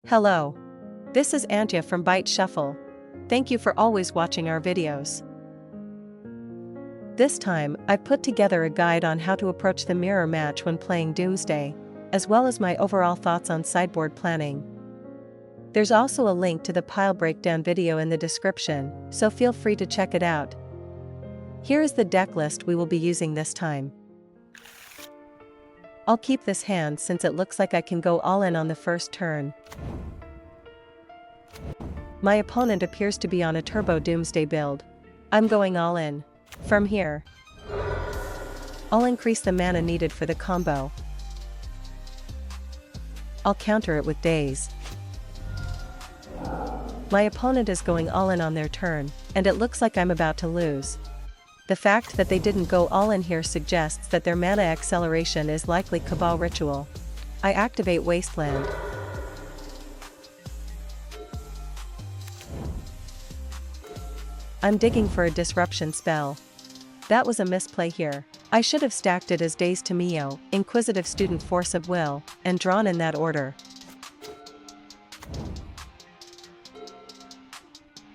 Hello. This is Antje from Byte Shuffle. Thank you for always watching our videos. This time, I've put together a guide on how to approach the mirror match when playing Doomsday, as well as my overall thoughts on sideboard planning. There's also a link to the pile breakdown video in the description, so feel free to check it out. Here is the deck list we will be using this time. I'll keep this hand since it looks like I can go all in on the first turn. My opponent appears to be on a turbo Doomsday build. I'm going all in. From here, I'll increase the mana needed for the combo. I'll counter it with Daze. My opponent is going all in on their turn, and it looks like I'm about to lose. The fact that they didn't go all in here suggests that their mana acceleration is likely Cabal Ritual. I activate Wasteland. I'm digging for a disruption spell. That was a misplay here. I should have stacked it as Daze to Mio, Inquisitive Student Force of Will, and drawn in that order.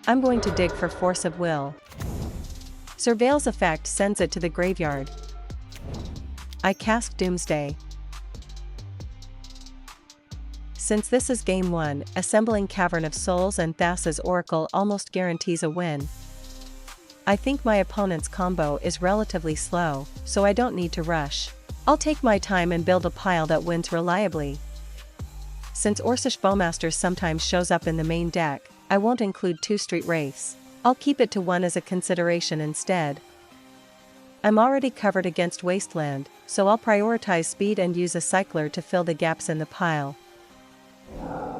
I'm going to dig for Force of Will. Surveil's effect sends it to the graveyard. I cast Doomsday. Since this is game 1, assembling Cavern of Souls and Thassa's Oracle almost guarantees a win. I think my opponent's combo is relatively slow, so I don't need to rush. I'll take my time and build a pile that wins reliably. Since Orcish Bowmaster sometimes shows up in the main deck, I won't include 2 Street Wraiths. I'll keep it to 1 as a consideration instead. I'm already covered against Wasteland, so I'll prioritize speed and use a cycler to fill the gaps in the pile.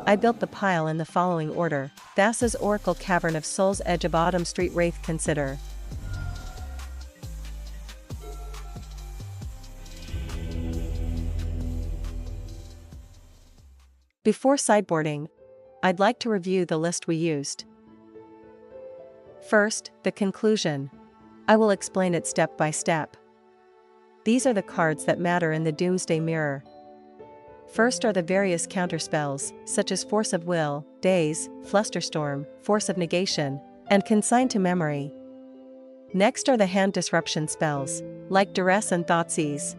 I built the pile in the following order: Thassa's Oracle, Cavern of Souls, Edge of Autumn, Street Wraith, Consider. Before sideboarding, I'd like to review the list we used. First, the conclusion. I will explain it step by step. These are the cards that matter in the Doomsday Mirror. First are the various counterspells, such as Force of Will, Daze, Flusterstorm, Force of Negation, and Consign to Memory. Next are the hand disruption spells, like Duress and Thoughtseize.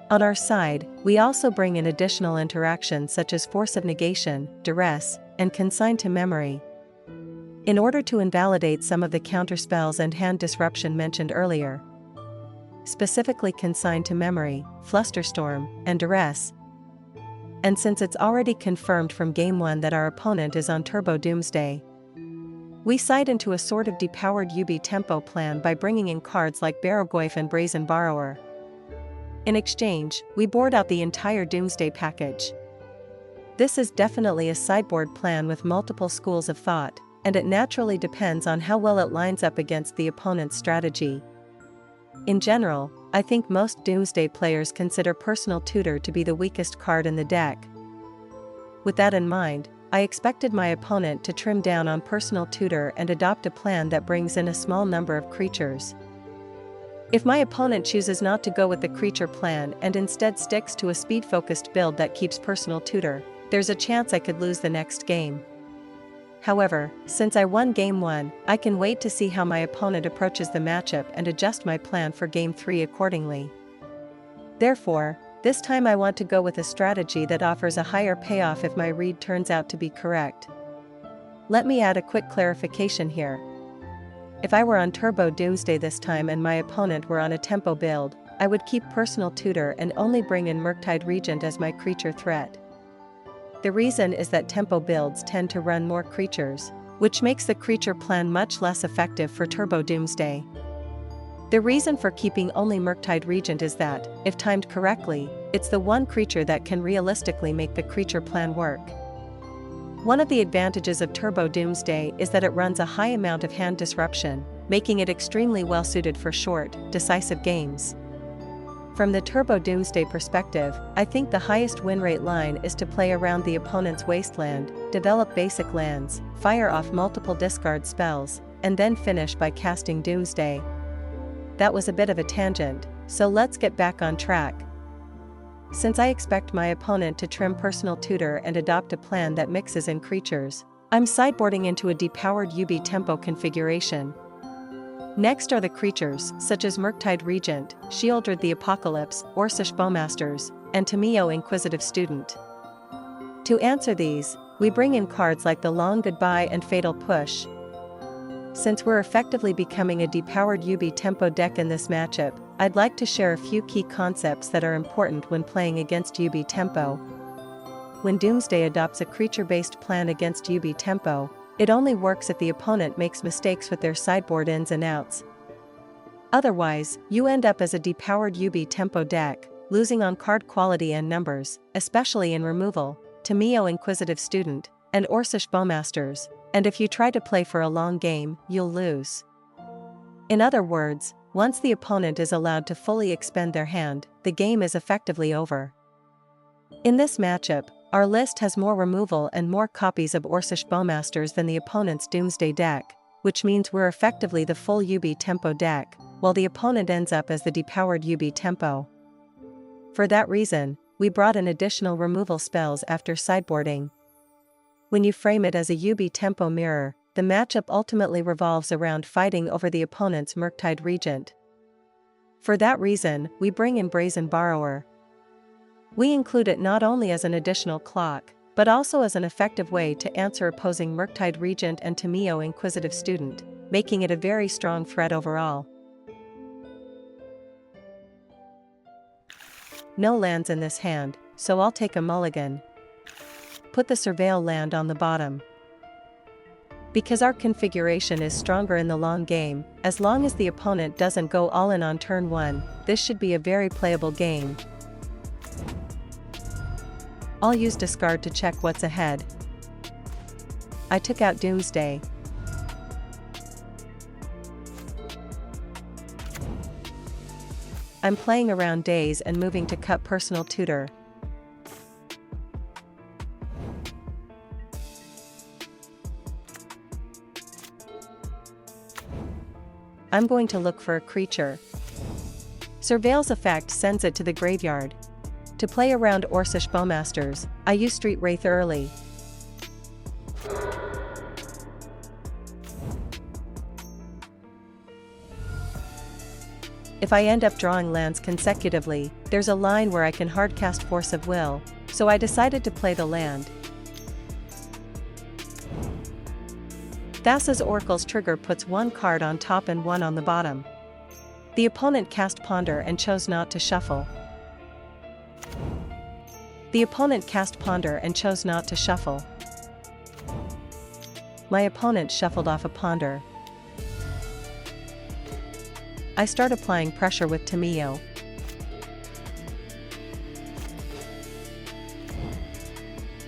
On our side, we also bring in additional interactions such as Force of Negation, Duress, and Consign to Memory. In order to invalidate some of the counterspells and hand disruption mentioned earlier, specifically Consign to Memory, Flusterstorm, and Duress, and since it's already confirmed from Game 1 that our opponent is on Turbo Doomsday, we side into a sort of depowered UB tempo plan by bringing in cards like Barrogoyf and Brazen Borrower. In exchange, we board out the entire Doomsday package. This is definitely a sideboard plan with multiple schools of thought, and it naturally depends on how well it lines up against the opponent's strategy. In general, I think most Doomsday players consider Personal Tutor to be the weakest card in the deck. With that in mind, I expected my opponent to trim down on Personal Tutor and adopt a plan that brings in a small number of creatures. If my opponent chooses not to go with the creature plan and instead sticks to a speed-focused build that keeps Personal Tutor, there's a chance I could lose the next game. However, since I won Game 1, I can wait to see how my opponent approaches the matchup and adjust my plan for Game 3 accordingly. Therefore, this time I want to go with a strategy that offers a higher payoff if my read turns out to be correct. Let me add a quick clarification here. If I were on Turbo Doomsday this time and my opponent were on a tempo build, I would keep Personal Tutor and only bring in Murktide Regent as my creature threat. The reason is that tempo builds tend to run more creatures, which makes the creature plan much less effective for Turbo Doomsday. The reason for keeping only Murktide Regent is that, if timed correctly, it's the one creature that can realistically make the creature plan work. One of the advantages of Turbo Doomsday is that it runs a high amount of hand disruption, making it extremely well suited for short, decisive games. From the Turbo Doomsday perspective, I think the highest win rate line is to play around the opponent's wasteland, develop basic lands, fire off multiple discard spells, and then finish by casting Doomsday. That was a bit of a tangent, so let's get back on track. since I expect my opponent to trim personal tutor and adopt a plan that mixes in creatures, I'm sideboarding into a depowered UB tempo configuration. Next are the creatures, such as Murktide Regent, Sheoldred the Apocalypse, Orcish Bowmasters, and Tameo Inquisitive Student. To answer these, we bring in cards like the Long Goodbye and Fatal Push. Since we're effectively becoming a depowered UB tempo deck in this matchup, I'd like to share a few key concepts that are important when playing against UB tempo. When Doomsday adopts a creature-based plan against UB tempo, it only works if the opponent makes mistakes with their sideboard ins and outs. Otherwise, you end up as a depowered UB tempo deck, losing on card quality and numbers, especially in removal, Tameo Inquisitive Student, and Orcish Bowmasters, and if you try to play for a long game, you'll lose. In other words, once the opponent is allowed to fully expend their hand, the game is effectively over. In this matchup, our list has more removal and more copies of Orcish Bowmasters than the opponent's Doomsday deck, which means we're effectively the full UB tempo deck, while the opponent ends up as the depowered UB tempo. For that reason, we brought in additional removal spells after sideboarding. When you frame it as a UB tempo mirror, the matchup ultimately revolves around fighting over the opponent's Murktide Regent. For that reason, we bring in Brazen Borrower. We include it not only as an additional clock, but also as an effective way to answer opposing Murktide Regent and Tameo Inquisitive Student, making it a very strong threat overall. No lands in this hand, so I'll take a mulligan. Put the Surveil land on the bottom. Because our configuration is stronger in the long game, as long as the opponent doesn't go all in on turn 1, this should be a very playable game. I'll use discard to check what's ahead. I took out Doomsday. I'm playing around days and moving to cut personal tutor. I'm going to look for a creature. Surveil's effect sends it to the graveyard. To play around Orcish Bowmasters, I use Street Wraith early. If I end up drawing lands consecutively, there's a line where I can hardcast Force of Will, so I decided to play the land. Thassa's Oracle's trigger puts one card on top and one on the bottom. The opponent cast Ponder and chose not to shuffle. The opponent cast Ponder and chose not to shuffle. My opponent shuffled off a Ponder. I start applying pressure with Tameo.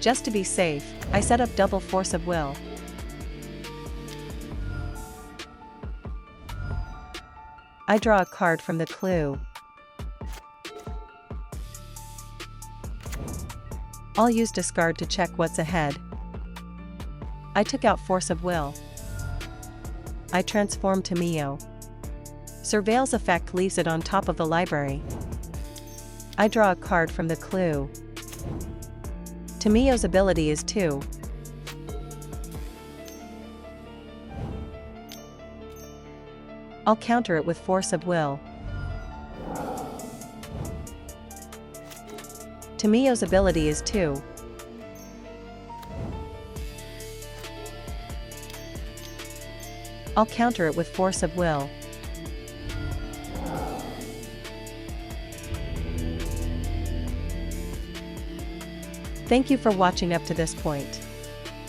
Just to be safe, I set up double Force of Will. I draw a card from the clue. I'll use discard to check what's ahead. I took out Force of Will. I transform Tameo. Surveil's effect leaves it on top of the library. I draw a card from the clue. Tameo's ability is 2. I'll counter it with Force of Will. Tameo's ability is 2. I'll counter it with Force of Will. Thank you for watching up to this point.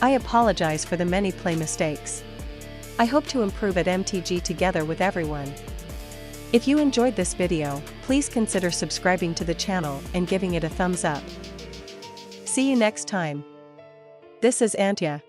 I apologize for the many play mistakes. I hope to improve at MTG together with everyone. If you enjoyed this video, please consider subscribing to the channel and giving it a thumbs up. See you next time. This is Antya.